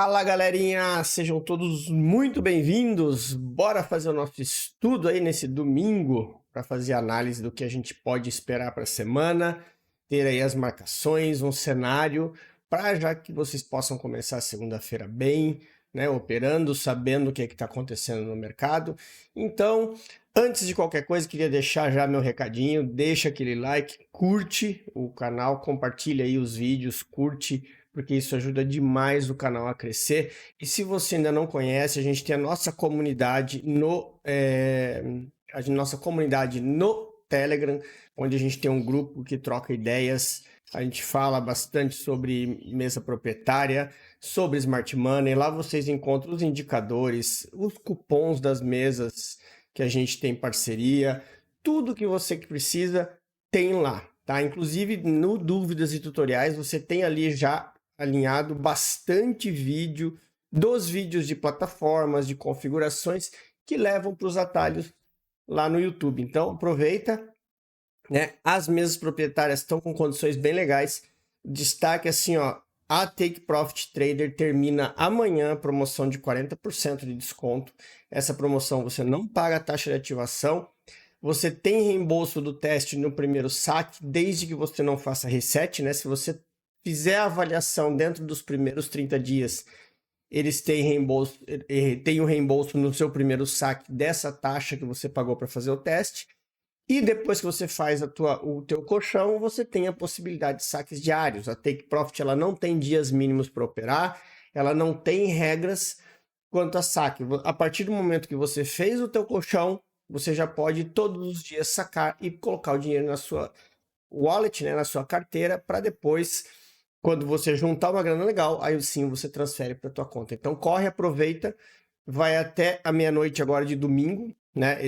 Fala galerinha, sejam todos muito bem-vindos. Bora fazer o nosso estudo aí nesse domingo para fazer análise do que a gente pode esperar para a semana, ter aí as marcações, um cenário para já que vocês possam começar a segunda-feira bem, né, operando, sabendo o que está acontecendo no mercado. Então, antes de qualquer coisa, queria deixar já meu recadinho, deixa aquele like, curte o canal, compartilha aí os vídeos, curte, porque isso ajuda demais o canal a crescer. E se você ainda não conhece, a gente tem a nossa comunidade no Telegram, onde a gente tem um grupo que troca ideias. A gente fala bastante sobre mesa proprietária, sobre Smart Money. Lá vocês encontram os indicadores, os cupons das mesas que a gente tem parceria, tudo que você precisa tem lá, tá? Inclusive no Dúvidas e Tutoriais você tem ali já alinhado bastante vídeo dos vídeos de plataformas, de configurações que levam para os atalhos lá no YouTube. Então aproveita, né? As mesas proprietárias estão com condições bem legais. Destaque assim, ó, a Take Profit Trader termina amanhã, promoção de 40% de desconto. Essa promoção você não paga a taxa de ativação. Você tem reembolso do teste no primeiro saque, desde que você não faça reset, né? Se você fizer a avaliação dentro dos primeiros 30 dias, eles têm reembolso, tem o reembolso no seu primeiro saque dessa taxa que você pagou para fazer o teste. E depois que você faz o teu colchão, você tem a possibilidade de saques diários. A Take Profit ela não tem dias mínimos para operar, ela não tem regras quanto a saque. A partir do momento que você fez o teu colchão, você já pode todos os dias sacar e colocar o dinheiro na sua wallet, né, na sua carteira, para depois, quando você juntar uma grana legal, aí sim você transfere para tua conta. Então corre, aproveita, vai até a meia-noite agora de domingo, né,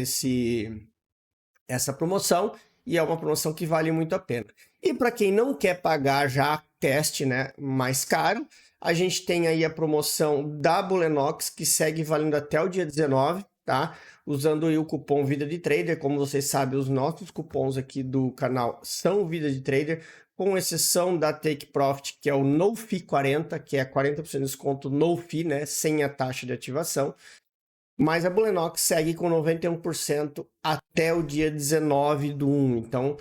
essa promoção, e é uma promoção que vale muito a pena. E para quem não quer pagar já teste, né, mais caro, a gente tem aí a promoção da Bulenox, que segue valendo até o dia 19, tá? Usando aí o cupom Vida de Trader. Como vocês sabem, os nossos cupons aqui do canal são Vida de Trader, com exceção da Take Profit, que é o No Fee 40, que é 40% de desconto no fee, né, sem a taxa de ativação. Mas a Bulenox segue com 91% até o dia 19/1. Então,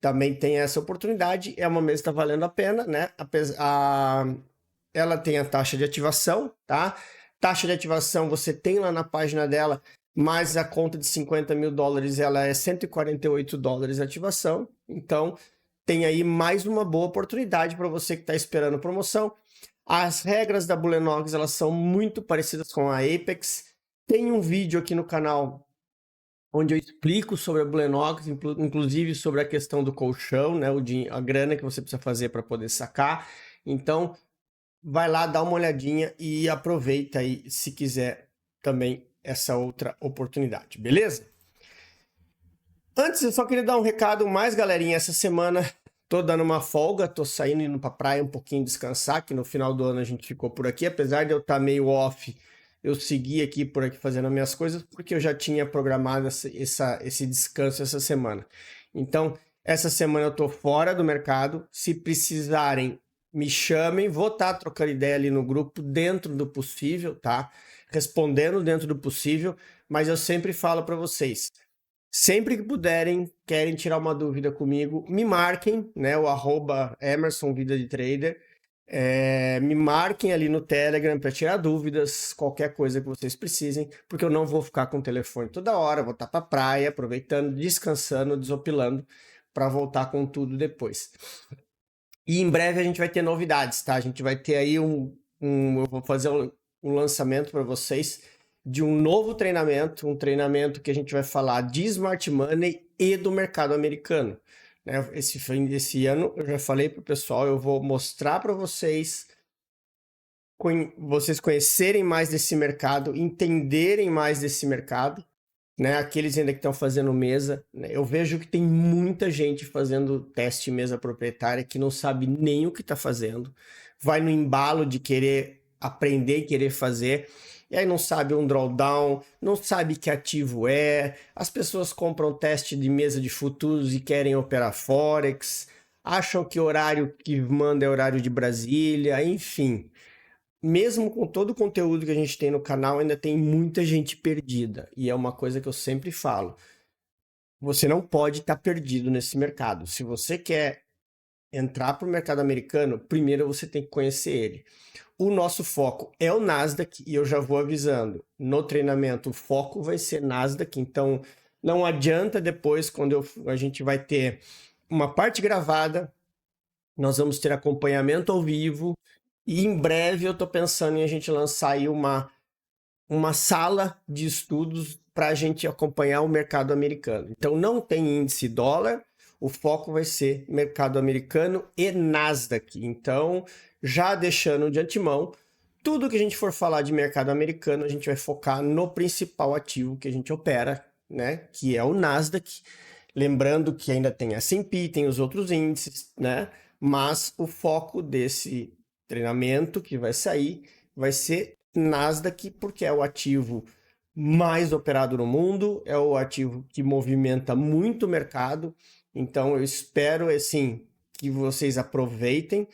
também tem essa oportunidade. É uma mesa que está valendo a pena, né? Ela tem a taxa de ativação, tá? Taxa de ativação você tem lá na página dela, mas a conta de 50 mil dólares ela é 148 dólares de ativação. Então, tem aí mais uma boa oportunidade para você que está esperando promoção. As regras da Bulenox elas são muito parecidas com a Apex. Tem um vídeo aqui no canal onde eu explico sobre a Bulenox, inclusive sobre a questão do colchão, né, a grana que você precisa fazer para poder sacar. Então, vai lá, dá uma olhadinha e aproveita aí, se quiser, também essa outra oportunidade, beleza? Antes, eu só queria dar um recado mais, galerinha. Essa semana tô dando uma folga, tô saindo, indo pra praia um pouquinho descansar, que no final do ano a gente ficou por aqui. Apesar de eu estar meio off, eu segui aqui por aqui fazendo as minhas coisas, porque eu já tinha programado esse descanso essa semana. Então, essa semana eu tô fora do mercado. Se precisarem, me chamem. Vou estar trocando ideia ali no grupo, dentro do possível, tá? Respondendo dentro do possível, mas eu sempre falo para vocês, sempre que puderem, querem tirar uma dúvida comigo, me marquem, né? O @Emerson Vida de Trader. Me marquem ali no Telegram para tirar dúvidas, qualquer coisa que vocês precisem, porque eu não vou ficar com o telefone toda hora, vou estar para praia, aproveitando, descansando, desopilando, para voltar com tudo depois. E em breve a gente vai ter novidades, tá? A gente vai ter aí eu vou fazer um lançamento para vocês de um novo treinamento, um treinamento que a gente vai falar de Smart Money e do mercado americano. Né? Esse ano eu já falei para o pessoal, eu vou mostrar para vocês conhecerem mais desse mercado, entenderem mais desse mercado, né? Aqueles ainda que estão fazendo mesa, né? Eu vejo que tem muita gente fazendo teste mesa proprietária que não sabe nem o que está fazendo, vai no embalo de querer aprender e querer fazer, e aí não sabe um drawdown, não sabe que ativo é, as pessoas compram teste de mesa de futuros e querem operar Forex, acham que o horário que manda é horário de Brasília, enfim. mesmo com todo o conteúdo que a gente tem no canal, ainda tem muita gente perdida. E é uma coisa que eu sempre falo. Você não pode estar perdido nesse mercado. Se você quer entrar para o mercado americano, primeiro você tem que conhecer ele. O nosso foco é o Nasdaq e eu já vou avisando. No treinamento, o foco vai ser Nasdaq, então não adianta depois, quando a gente vai ter uma parte gravada, nós vamos ter acompanhamento ao vivo e em breve eu estou pensando em a gente lançar aí uma sala de estudos para a gente acompanhar o mercado americano. Então não tem índice dólar, o foco vai ser mercado americano e Nasdaq. Então, já deixando de antemão, tudo que a gente for falar de mercado americano, a gente vai focar no principal ativo que a gente opera, né? Que é o Nasdaq. Lembrando que ainda tem S&P, tem os outros índices, né? Mas o foco desse treinamento que vai sair vai ser Nasdaq, porque é o ativo mais operado no mundo, é o ativo que movimenta muito o mercado. Então eu espero assim que vocês aproveitem.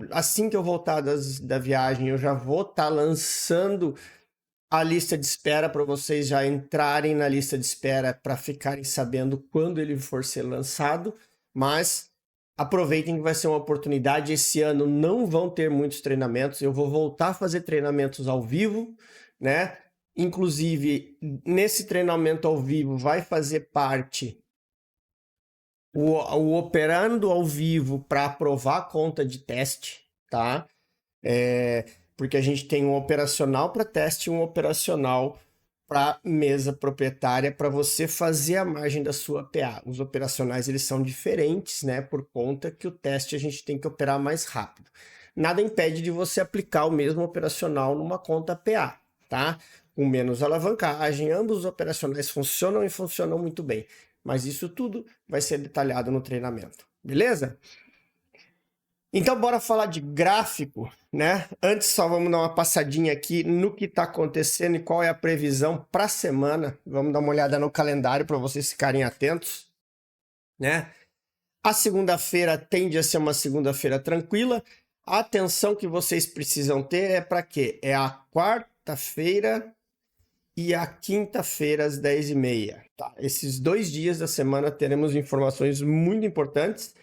Assim que eu voltar da viagem, eu já vou estar lançando a lista de espera para vocês já entrarem na lista de espera para ficarem sabendo quando ele for ser lançado. Mas aproveitem que vai ser uma oportunidade. Esse ano não vão ter muitos treinamentos. Eu vou voltar a fazer treinamentos ao vivo, né? Inclusive, nesse treinamento ao vivo vai fazer parte o operando ao vivo para aprovar a conta de teste, tá? Porque a gente tem um operacional para teste e um operacional para mesa proprietária para você fazer a margem da sua PA. Os operacionais eles são diferentes, né? Por conta que o teste a gente tem que operar mais rápido. Nada impede de você aplicar o mesmo operacional numa conta PA, tá? Com menos alavancagem, ambos os operacionais funcionam e funcionam muito bem. Mas isso tudo vai ser detalhado no treinamento, beleza? Então, bora falar de gráfico, né? Antes, só vamos dar uma passadinha aqui no que está acontecendo e qual é a previsão para a semana. Vamos dar uma olhada no calendário para vocês ficarem atentos, né? A segunda-feira tende a ser uma segunda-feira tranquila. A atenção que vocês precisam ter é para quê? É a quarta-feira e a quinta-feira às 10h30. Tá? Esses 2 dias da semana teremos informações muito importantes.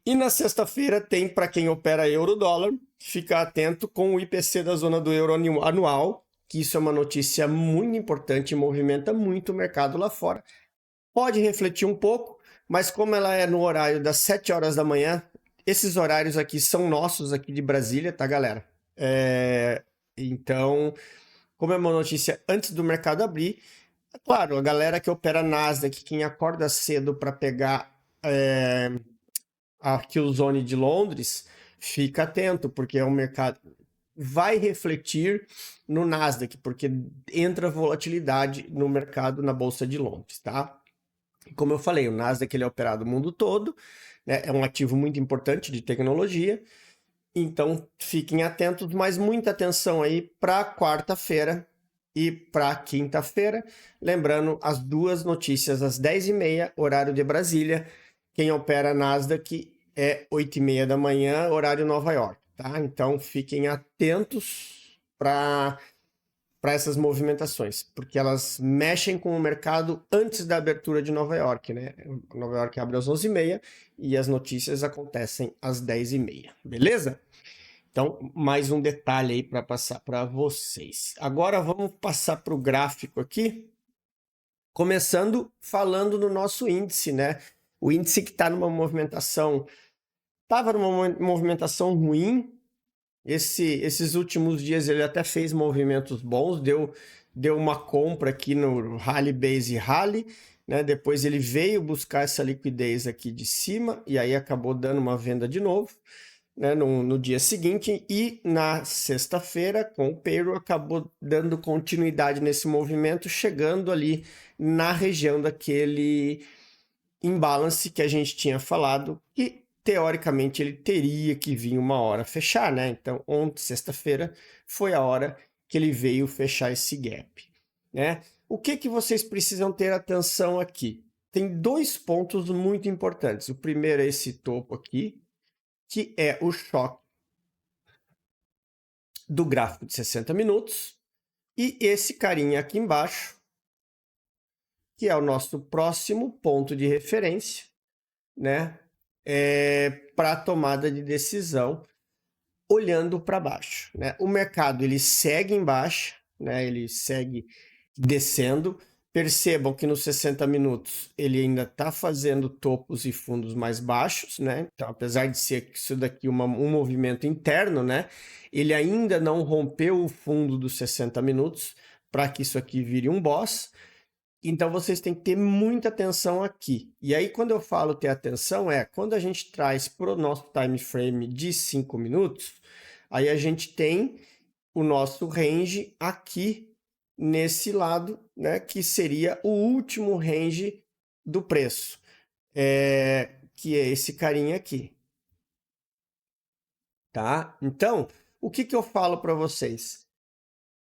E na sexta-feira tem, para quem opera euro-dólar, ficar atento com o IPC da zona do euro anual, que isso é uma notícia muito importante e movimenta muito o mercado lá fora. Pode refletir um pouco, mas como ela é no horário das 7 horas da manhã, esses horários aqui são nossos aqui de Brasília, tá, galera? Então, como é uma notícia antes do mercado abrir, é claro, a galera que opera Nasdaq, quem acorda cedo para pegar a Killzone de Londres, fica atento, porque é um mercado vai refletir no Nasdaq, porque entra volatilidade no mercado na Bolsa de Londres, tá? Como eu falei, o Nasdaq ele é operado no mundo todo, né? É um ativo muito importante de tecnologia, então fiquem atentos, mas muita atenção aí para quarta-feira e para quinta-feira. Lembrando, as duas notícias às 10h30, horário de Brasília. Quem opera Nasdaq é 8h30 da manhã, horário Nova York, tá? Então fiquem atentos para essas movimentações, porque elas mexem com o mercado antes da abertura de Nova York, né? Nova York abre às 11h30 e as notícias acontecem às 10h30, beleza? Então, mais um detalhe aí para passar para vocês. Agora vamos passar para o gráfico aqui, começando falando no nosso índice, né? O índice que está numa movimentação, estava numa movimentação ruim. Esses últimos dias ele até fez movimentos bons, deu uma compra aqui no Rally Base Rally, né? Depois ele veio buscar essa liquidez aqui de cima e aí acabou dando uma venda de novo, né? No dia seguinte, e na sexta-feira, com o payroll, acabou dando continuidade nesse movimento, chegando ali na região daquele imbalance que a gente tinha falado, que teoricamente ele teria que vir uma hora fechar, né? Então, ontem, sexta-feira, foi a hora que ele veio fechar esse gap, né? O que vocês precisam ter atenção aqui? Tem 2 pontos muito importantes. O primeiro é esse topo aqui, que é o choque do gráfico de 60 minutos e esse carinha aqui embaixo, que é o nosso próximo ponto de referência, né, para a tomada de decisão, olhando para baixo, né? O mercado ele segue em baixa, né? Ele segue descendo. Percebam que nos 60 minutos ele ainda está fazendo topos e fundos mais baixos, né? Então, apesar de ser isso daqui um movimento interno, né? Ele ainda não rompeu o fundo dos 60 minutos para que isso aqui vire um boss. Então, vocês têm que ter muita atenção aqui. E aí, quando eu falo ter atenção, quando a gente traz para o nosso time frame de 5 minutos, aí a gente tem o nosso range aqui nesse lado, né, que seria o último range do preço, que é esse carinha aqui. Tá? Então, o que eu falo para vocês?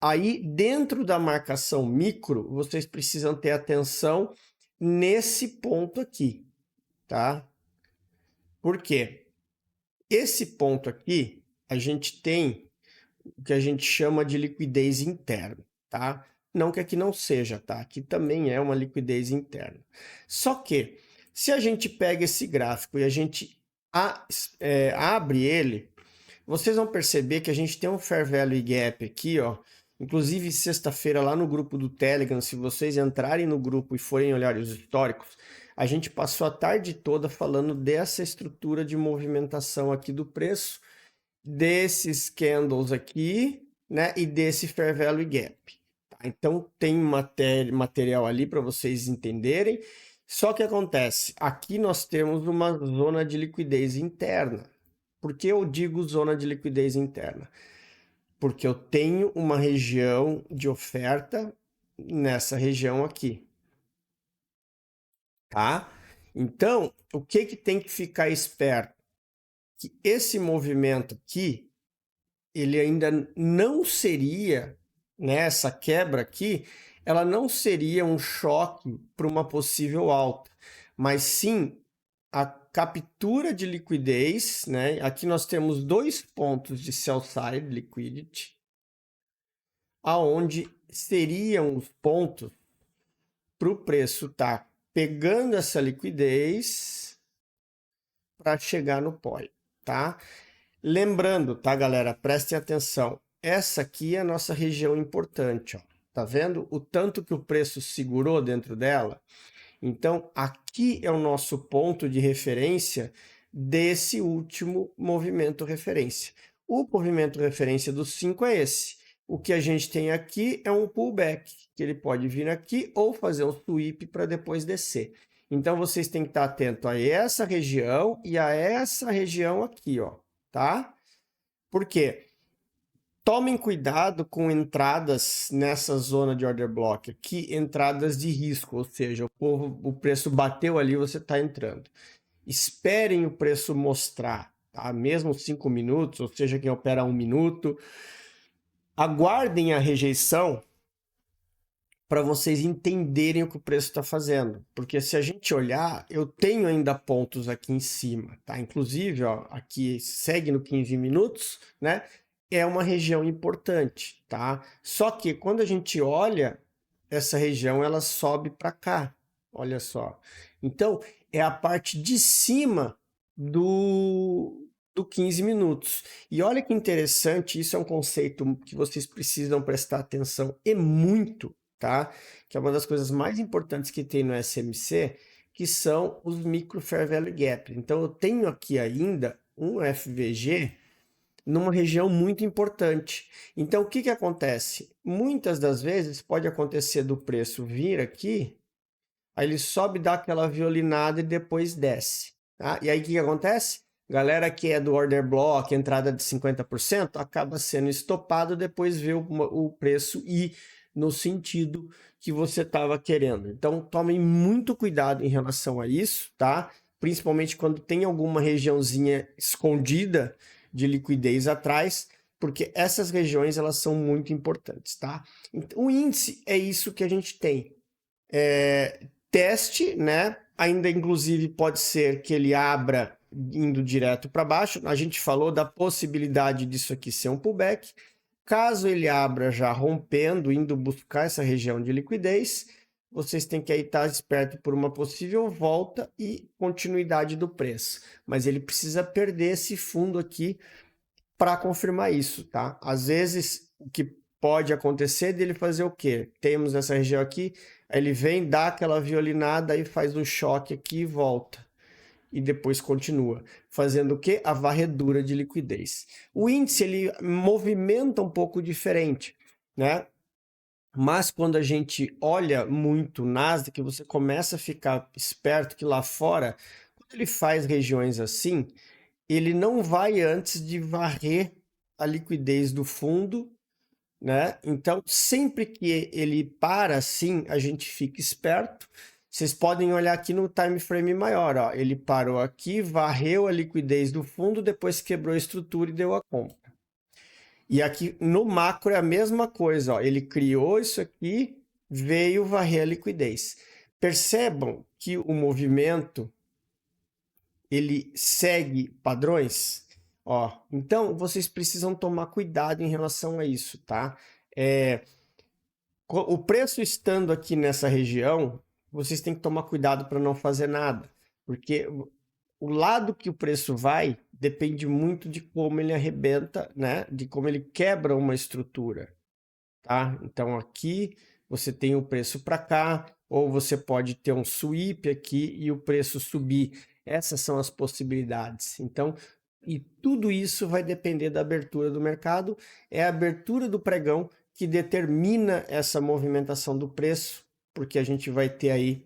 Aí, dentro da marcação micro, vocês precisam ter atenção nesse ponto aqui, tá? Por quê? Esse ponto aqui, a gente tem o que a gente chama de liquidez interna, tá? Não que aqui não seja, tá? Aqui também é uma liquidez interna. Só que, se a gente pega esse gráfico e a gente abre ele, vocês vão perceber que a gente tem um Fair Value Gap aqui, ó. Inclusive, sexta-feira, lá no grupo do Telegram, se vocês entrarem no grupo e forem olhar os históricos, a gente passou a tarde toda falando dessa estrutura de movimentação aqui do preço, desses candles aqui, né, e desse Fair Value Gap. Tá? Então, tem material ali para vocês entenderem. Só que acontece, aqui nós temos uma zona de liquidez interna. Por que eu digo zona de liquidez interna? Porque eu tenho uma região de oferta nessa região aqui, tá? Então, o que tem que ficar esperto? Que esse movimento aqui, ele ainda não seria, né, essa quebra aqui, ela não seria um choque para uma possível alta, mas sim a captura de liquidez, né? Aqui nós temos dois pontos de sell side liquidity, aonde seriam os pontos para o preço estar pegando essa liquidez para chegar no POI, tá? Lembrando, tá, galera? Prestem atenção. Essa aqui é a nossa região importante, ó. Tá vendo o tanto que o preço segurou dentro dela? Então, aqui é o nosso ponto de referência desse último movimento referência. O movimento referência dos 5 é esse. O que a gente tem aqui é um pullback, que ele pode vir aqui ou fazer um sweep para depois descer. Então, vocês têm que estar atento a essa região e a essa região aqui, ó, tá? Por quê? Tomem cuidado com entradas nessa zona de order block aqui, entradas de risco, ou seja, o preço bateu ali, você está entrando. Esperem o preço mostrar, tá? Mesmo 5 minutos, ou seja, quem opera 1 minuto. Aguardem a rejeição para vocês entenderem o que o preço está fazendo. Porque se a gente olhar, eu tenho ainda pontos aqui em cima, tá? Inclusive, ó, aqui segue no 15 minutos, né? É uma região importante, tá? Só que quando a gente olha, essa região ela sobe para cá, olha só. Então, é a parte de cima do 15 minutos. E olha que interessante, isso é um conceito que vocês precisam prestar atenção e muito, tá? Que é uma das coisas mais importantes que tem no SMC, que são os micro fair value gap. Então, eu tenho aqui ainda um FVG numa região muito importante. Então, o que acontece? Muitas das vezes pode acontecer do preço vir aqui, aí ele sobe, dá aquela violinada e depois desce. Tá? E aí, o que acontece? Galera que é do order block, entrada de 50%, acaba sendo estopado, depois vê o preço ir no sentido que você estava querendo. Então, tomem muito cuidado em relação a isso, tá? Principalmente quando tem alguma regiãozinha escondida de liquidez atrás, porque essas regiões elas são muito importantes, tá? Então, o índice é isso que a gente tem. Teste, né? Ainda inclusive pode ser que ele abra indo direto para baixo. A gente falou da possibilidade disso aqui ser um pullback. Caso ele abra já rompendo, indo buscar essa região de liquidez, vocês têm que aí estar esperto por uma possível volta e continuidade do preço. Mas ele precisa perder esse fundo aqui para confirmar isso, tá? Às vezes, o que pode acontecer dele fazer o quê? Temos essa região aqui, aí ele vem, dá aquela violinada e faz um choque aqui e volta. E depois continua, fazendo o quê? A varredura de liquidez. O índice, ele movimenta um pouco diferente, né? Mas quando a gente olha muito o Nasdaq, você começa a ficar esperto que lá fora, quando ele faz regiões assim, ele não vai antes de varrer a liquidez do fundo, né? Então, sempre que ele para assim, a gente fica esperto. Vocês podem olhar aqui no time frame maior, ó. Ele parou aqui, varreu a liquidez do fundo, depois quebrou a estrutura e deu a compra. E aqui no macro é a mesma coisa, ó. Ele criou isso aqui, veio varrer a liquidez. Percebam que o movimento ele segue padrões, ó. Então vocês precisam tomar cuidado em relação a isso, tá? O preço estando aqui nessa região, vocês têm que tomar cuidado para não fazer nada, porque o lado que o preço vai depende muito de como ele arrebenta, né? De como ele quebra uma estrutura, tá? Então aqui você tem o preço para cá, ou você pode ter um sweep aqui e o preço subir. Essas são as possibilidades. Então, e tudo isso vai depender da abertura do mercado. É a abertura do pregão que determina essa movimentação do preço, porque a gente vai ter aí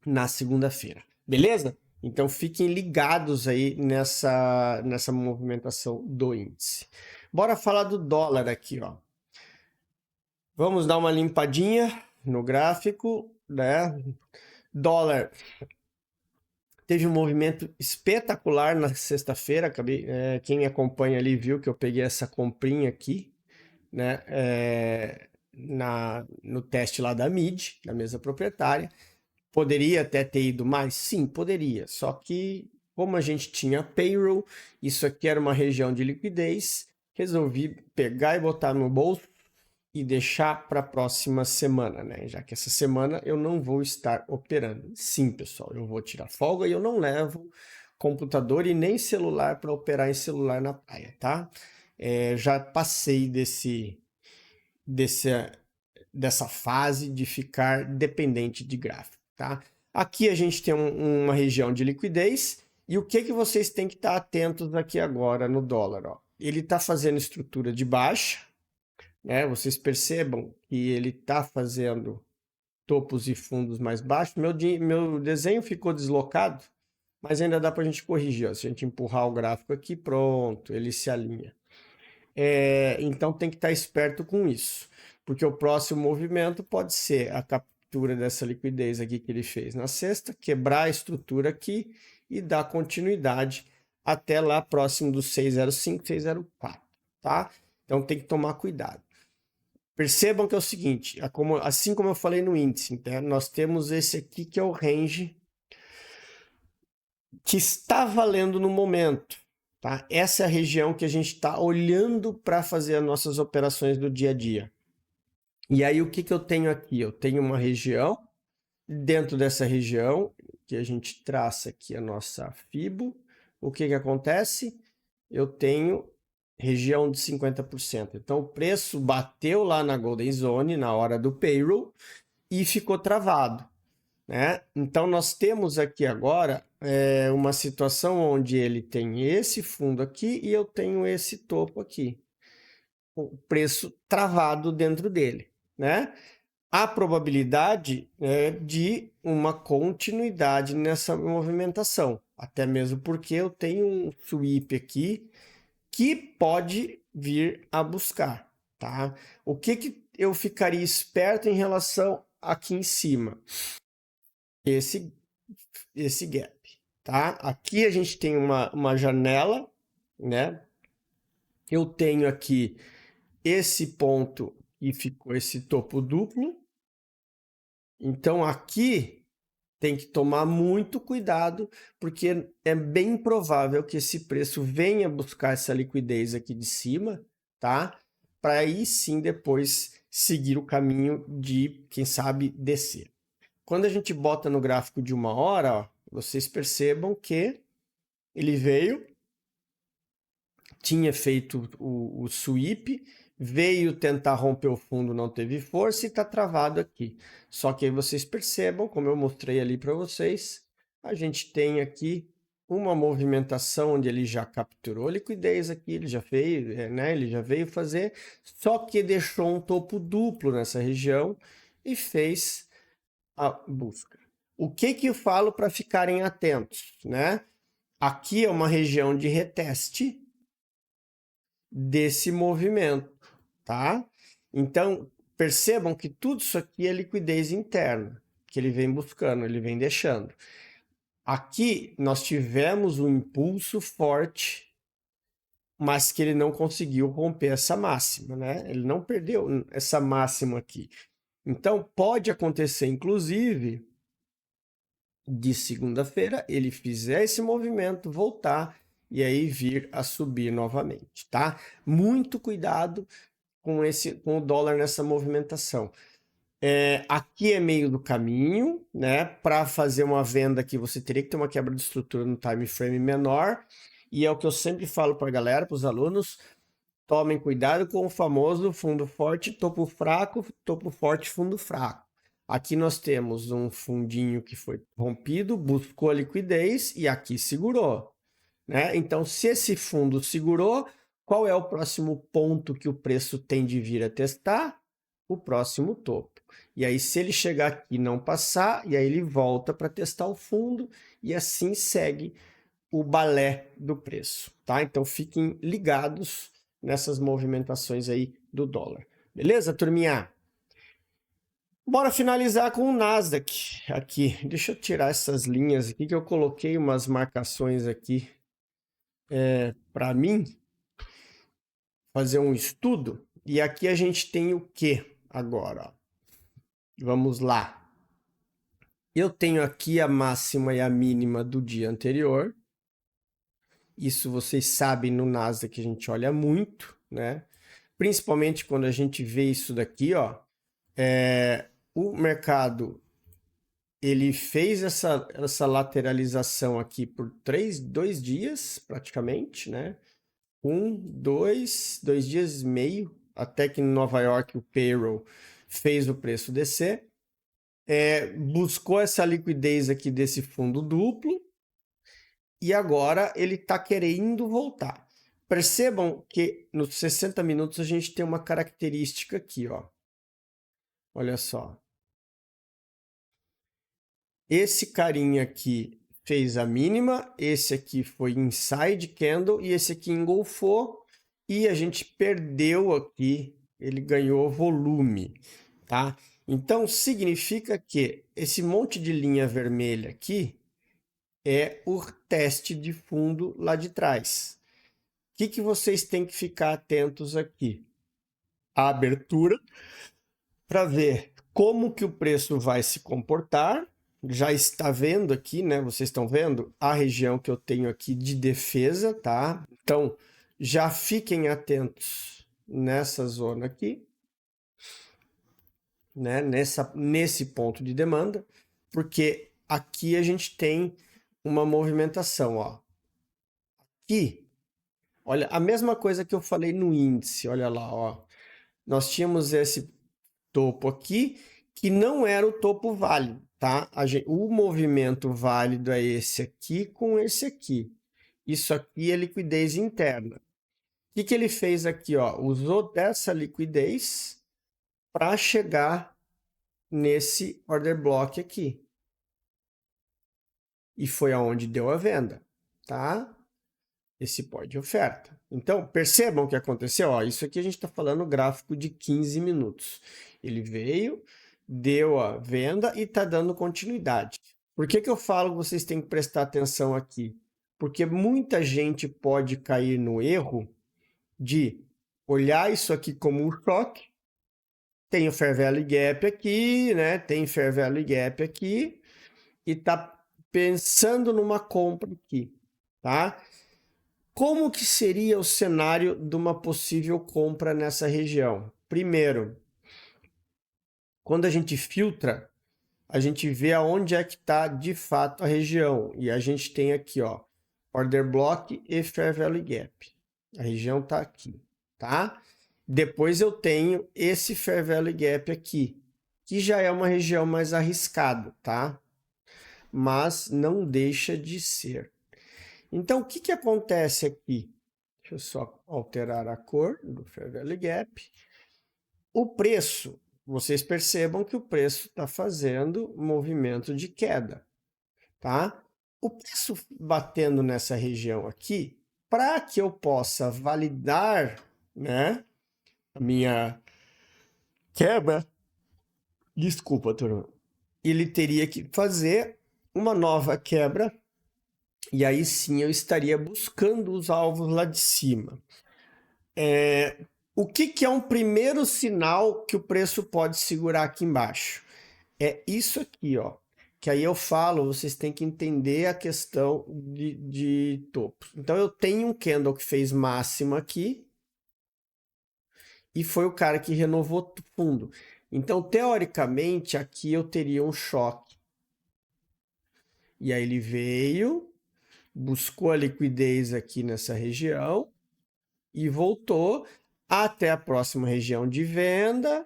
na segunda-feira. Beleza? Então fiquem ligados aí nessa movimentação do índice. Bora falar do dólar aqui, ó. Vamos dar uma limpadinha no gráfico, né? Dólar teve um movimento espetacular na sexta-feira. Quem acompanha ali viu que eu peguei essa comprinha aqui, né? No teste lá da MID, da mesa proprietária. Poderia até ter ido mais? Sim, poderia. Só que, como a gente tinha payroll, isso aqui era uma região de liquidez, resolvi pegar e botar no bolso e deixar para a próxima semana, né? Já que essa semana eu não vou estar operando. Sim, pessoal, eu vou tirar folga e eu não levo computador e nem celular para operar em celular na praia, tá? Já passei dessa fase de ficar dependente de gráfico, tá? Aqui a gente tem uma região de liquidez e o que vocês têm que estar atentos aqui agora no dólar, ó. Ele está fazendo estrutura de baixa, né? Vocês percebam que ele está fazendo topos e fundos mais baixos. Meu desenho ficou deslocado, mas ainda dá para a gente corrigir, ó. Se a gente empurrar o gráfico aqui, pronto, ele se alinha. Então tem que estar esperto com isso, porque o próximo movimento pode ser a captura dessa liquidez aqui que ele fez na sexta, quebrar a estrutura aqui e dar continuidade até lá próximo dos 605, 604, tá? Então tem que tomar cuidado. Percebam que é o seguinte, assim como eu falei no índice, né, nós temos esse aqui que é o range que está valendo no momento. Tá? Essa é a região que a gente está olhando para fazer as nossas operações do dia a dia. E aí o que eu tenho aqui? Eu tenho uma região, dentro dessa região, que a gente traça aqui a nossa FIBO, o que acontece? Eu tenho região de 50%. Então o preço bateu lá na Golden Zone na hora do payroll e ficou travado, né? Então nós temos aqui agora uma situação onde ele tem esse fundo aqui e eu tenho esse topo aqui, o preço travado dentro dele, né? A probabilidade é de uma continuidade nessa movimentação, até mesmo porque eu tenho um sweep aqui que pode vir a buscar, tá? O que eu ficaria esperto em relação aqui em cima? Esse gap, tá? Aqui a gente tem uma janela, né? Eu tenho aqui esse ponto e ficou esse topo duplo. Então aqui tem que tomar muito cuidado, porque é bem provável que esse preço venha buscar essa liquidez aqui de cima, tá? para aí sim depois seguir o caminho de, quem sabe, descer. Quando a gente bota no gráfico de 1 hora, ó, vocês percebam que ele veio, tinha feito o sweep, veio tentar romper o fundo, não teve força e está travado aqui. Só que aí vocês percebam, como eu mostrei ali para vocês, a gente tem aqui uma movimentação onde ele já capturou liquidez aqui, ele já veio, né? Ele já veio fazer, só que deixou um topo duplo nessa região e fez a busca. O que que eu falo para ficarem atentos, né? Aqui é uma região de reteste desse movimento, tá? Então, percebam que tudo isso aqui é liquidez interna, que ele vem buscando, ele vem deixando. Aqui nós tivemos um impulso forte, mas que ele não conseguiu romper essa máxima, né? Ele não perdeu essa máxima aqui. Então, pode acontecer, inclusive, de segunda-feira, ele fizer esse movimento, voltar e aí vir a subir novamente, tá? Muito cuidado com o dólar nessa movimentação. Aqui é meio do caminho, né? Para fazer uma venda aqui, você teria que ter uma quebra de estrutura no time frame menor, e é o que eu sempre falo para a galera, para os alunos, tomem cuidado com o famoso fundo forte, topo fraco, topo forte, fundo fraco. Aqui nós temos um fundinho que foi rompido, buscou a liquidez e aqui segurou, né? Então, se esse fundo segurou, qual é o próximo ponto que o preço tem de vir a testar? O próximo topo. E aí, se ele chegar aqui e não passar, e aí ele volta para testar o fundo e assim segue o balé do preço, tá? Então, fiquem ligados nessas movimentações aí do dólar. Beleza, turminha? Bora finalizar com o Nasdaq aqui. Deixa eu tirar essas linhas aqui que eu coloquei umas marcações aqui para mim fazer um estudo. E aqui a gente tem o que agora? Ó. Vamos lá. Eu tenho aqui a máxima e a mínima do dia anterior. Isso vocês sabem no Nasdaq a gente olha muito, né? Principalmente quando a gente vê isso daqui, ó. O mercado ele fez essa lateralização aqui por 2 dias, praticamente, né? 2 dias e meio, até que em Nova York o payroll fez o preço descer. Buscou essa liquidez aqui desse fundo duplo e agora ele está querendo voltar. Percebam que nos 60 minutos a gente tem uma característica aqui, ó. Olha só. Esse carinha aqui fez a mínima, esse aqui foi inside candle e esse aqui engolfou e a gente perdeu aqui, ele ganhou volume, tá? Então significa que esse monte de linha vermelha aqui é o teste de fundo lá de trás. O que vocês têm que ficar atentos aqui? A abertura para ver como que o preço vai se comportar. Já está vendo aqui, né? Vocês estão vendo a região que eu tenho aqui de defesa, tá? Então, já fiquem atentos nessa zona aqui, né? Nesse ponto de demanda, porque aqui a gente tem uma movimentação, ó. Aqui, olha, a mesma coisa que eu falei no índice, olha lá, ó. Nós tínhamos esse topo aqui, que não era o topo válido, tá? O movimento válido é esse aqui com esse aqui. Isso aqui é liquidez interna. O que ele fez aqui? Ó? Usou dessa liquidez para chegar nesse order block aqui. E foi aonde deu a venda, tá? Esse pó de oferta. Então, percebam o que aconteceu. Ó, isso aqui a gente está falando gráfico de 15 minutos. Ele veio, deu a venda e está dando continuidade. Por que eu falo que vocês têm que prestar atenção aqui? Porque muita gente pode cair no erro de olhar isso aqui como um choque. Tem o Fair Value Gap aqui, né? Tem Fair Value Gap aqui e tá pensando numa compra aqui, tá? Como que seria o cenário de uma possível compra nessa região? Primeiro, quando a gente filtra, a gente vê aonde é que está de fato a região. E a gente tem aqui, ó, Order Block e Fair Value Gap. A região está aqui, tá? Depois eu tenho esse Fair Value Gap aqui, que já é uma região mais arriscada, tá? Mas não deixa de ser. Então, o que que acontece aqui? Deixa eu só alterar a cor do Fair Value Gap. O preço, vocês percebam que o preço está fazendo movimento de queda, tá? O preço batendo nessa região aqui, para que eu possa validar, né, a minha quebra, desculpa, turma, ele teria que fazer uma nova quebra e aí sim eu estaria buscando os alvos lá de cima. O que é um primeiro sinal que o preço pode segurar aqui embaixo? É isso aqui, ó. Que aí eu falo, vocês têm que entender a questão de topos. Então eu tenho um candle que fez máxima aqui e foi o cara que renovou fundo. Então, teoricamente, aqui eu teria um choque. E aí ele veio, buscou a liquidez aqui nessa região e voltou até a próxima região de venda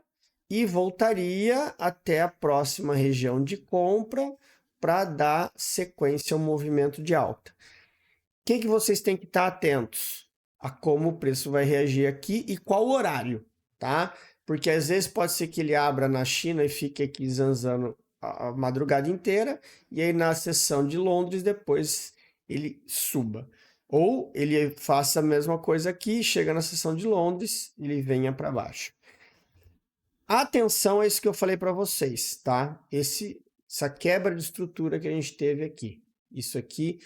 e voltaria até a próxima região de compra para dar sequência ao movimento de alta. O que vocês têm que estar atentos? A como o preço vai reagir aqui e qual horário, tá? Porque às vezes pode ser que ele abra na China e fique aqui zanzando a madrugada inteira e aí na sessão de Londres depois ele suba. Ou ele faça a mesma coisa aqui, chega na sessão de Londres e ele venha para baixo. Atenção a isso que eu falei para vocês, tá? Essa quebra de estrutura que a gente teve aqui. Isso aqui.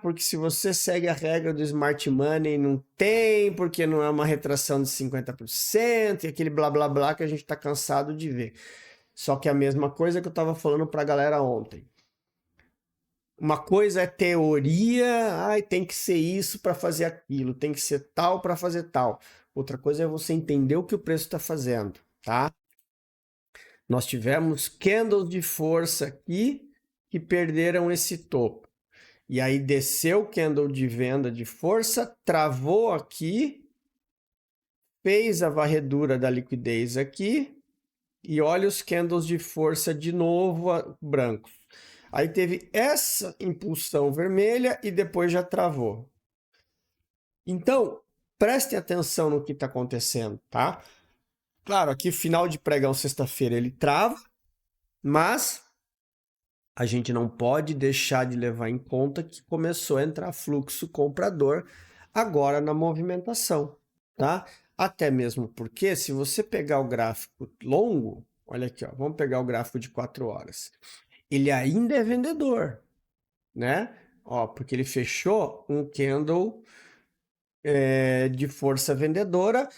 Porque se você segue a regra do Smart Money, não tem, porque não é uma retração de 50%, e aquele blá blá blá que a gente está cansado de ver. Só que é a mesma coisa que eu estava falando para a galera ontem. Uma coisa é teoria, tem que ser isso para fazer aquilo, tem que ser tal para fazer tal. Outra coisa é você entender o que o preço está fazendo, tá? Nós tivemos candles de força aqui que perderam esse topo. E aí desceu o candle de venda de força, travou aqui, fez a varredura da liquidez aqui e olha os candles de força de novo brancos. Aí teve essa impulsão vermelha e depois já travou. Então, prestem atenção no que está acontecendo, tá? Claro, aqui final de pregão sexta-feira ele trava, mas a gente não pode deixar de levar em conta que começou a entrar fluxo comprador agora na movimentação, tá? Até mesmo porque se você pegar o gráfico longo, olha aqui, ó, vamos pegar o gráfico de 4 horas. Ele ainda é vendedor, né? Ó, porque ele fechou um candle de força vendedora,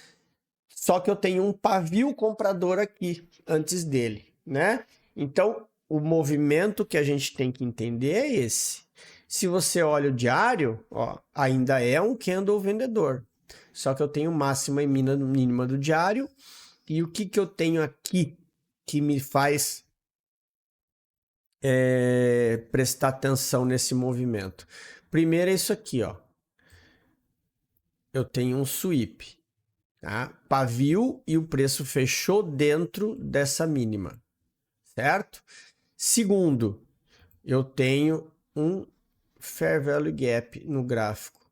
só que eu tenho um pavio comprador aqui antes dele, né? Então, o movimento que a gente tem que entender é esse. Se você olha o diário, ó, ainda é um candle vendedor. Só que eu tenho máxima e mínima do diário. E o que eu tenho aqui que me faz prestar atenção nesse movimento? Primeiro é isso aqui, ó. Eu tenho um sweep, tá? Pavio e o preço fechou dentro dessa mínima, certo? Segundo, eu tenho um Fair Value Gap no gráfico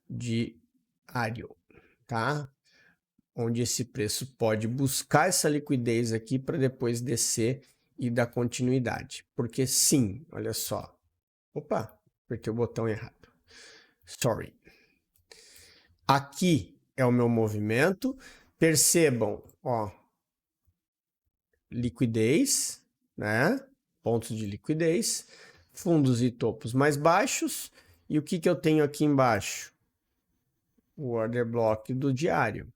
diário, tá? Onde esse preço pode buscar essa liquidez aqui para depois descer e dar continuidade. Porque sim, olha só. Opa, apertei o botão errado. Sorry. Aqui é o meu movimento. Percebam, ó, liquidez, né? Pontos de liquidez, fundos e topos mais baixos. E o que eu tenho aqui embaixo? O order block do diário.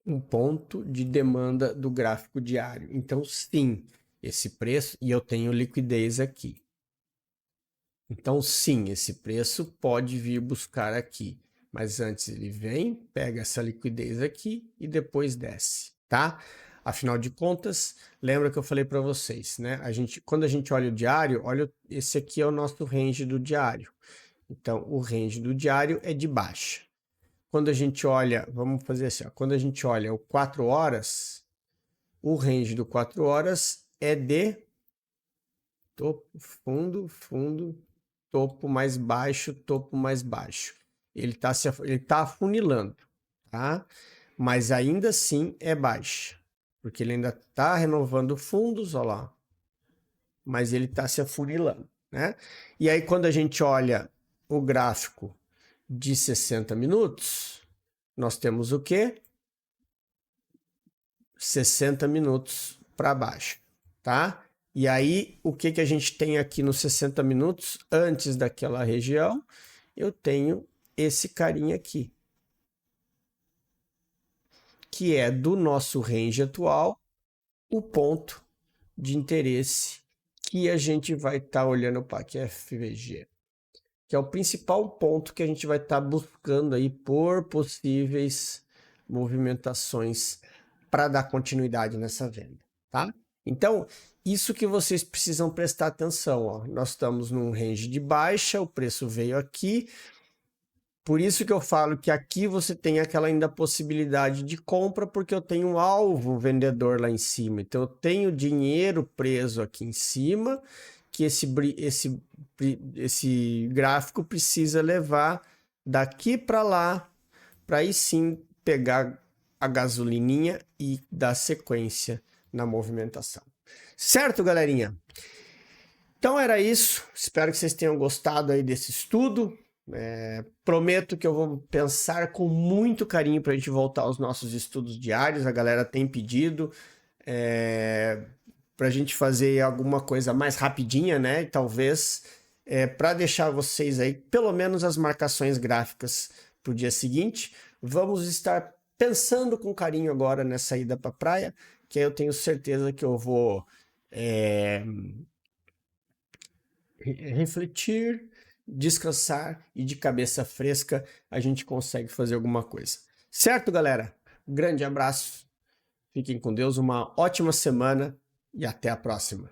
Um ponto de demanda do gráfico diário. Então, sim, esse preço, e eu tenho liquidez aqui. Então, sim, esse preço pode vir buscar aqui, mas antes ele vem, pega essa liquidez aqui e depois desce, tá? Afinal de contas, lembra que eu falei para vocês, né? Quando a gente olha o diário, olha, esse aqui é o nosso range do diário. Então, o range do diário é de baixa. Quando a gente olha, vamos fazer assim, ó, quando a gente olha o 4 horas, o range do 4 horas é de topo, fundo, fundo, topo mais baixo, topo mais baixo. Ele tá afunilando, tá? Mas ainda assim é baixa, porque ele ainda está renovando fundos, ó lá, mas ele está se afunilando, né? E aí quando a gente olha o gráfico de 60 minutos, nós temos o quê? 60 minutos para baixo, tá? E aí, o que a gente tem aqui nos 60 minutos, antes daquela região, eu tenho esse carinha aqui, que é do nosso range atual, o ponto de interesse que a gente vai estar olhando para aqui, FVG, que é o principal ponto que a gente vai estar buscando aí por possíveis movimentações para dar continuidade nessa venda, tá? Então, isso que vocês precisam prestar atenção, ó. Nós estamos num range de baixa, o preço veio aqui, por isso que eu falo que aqui você tem aquela ainda possibilidade de compra, porque eu tenho um alvo vendedor lá em cima. Então eu tenho dinheiro preso aqui em cima, que esse gráfico precisa levar daqui para lá, para aí sim pegar a gasolininha e dar sequência na movimentação. Certo, galerinha? Então era isso. Espero que vocês tenham gostado aí desse estudo. Prometo que eu vou pensar com muito carinho para a gente voltar aos nossos estudos diários. A galera tem pedido para a gente fazer alguma coisa mais rapidinha, né? E talvez para deixar vocês aí pelo menos as marcações gráficas para o dia seguinte. Vamos estar pensando com carinho agora nessa ida para a praia, que aí eu tenho certeza que eu vou refletir, descansar e de cabeça fresca a gente consegue fazer alguma coisa. Certo, galera? Grande abraço, fiquem com Deus, uma ótima semana e até a próxima.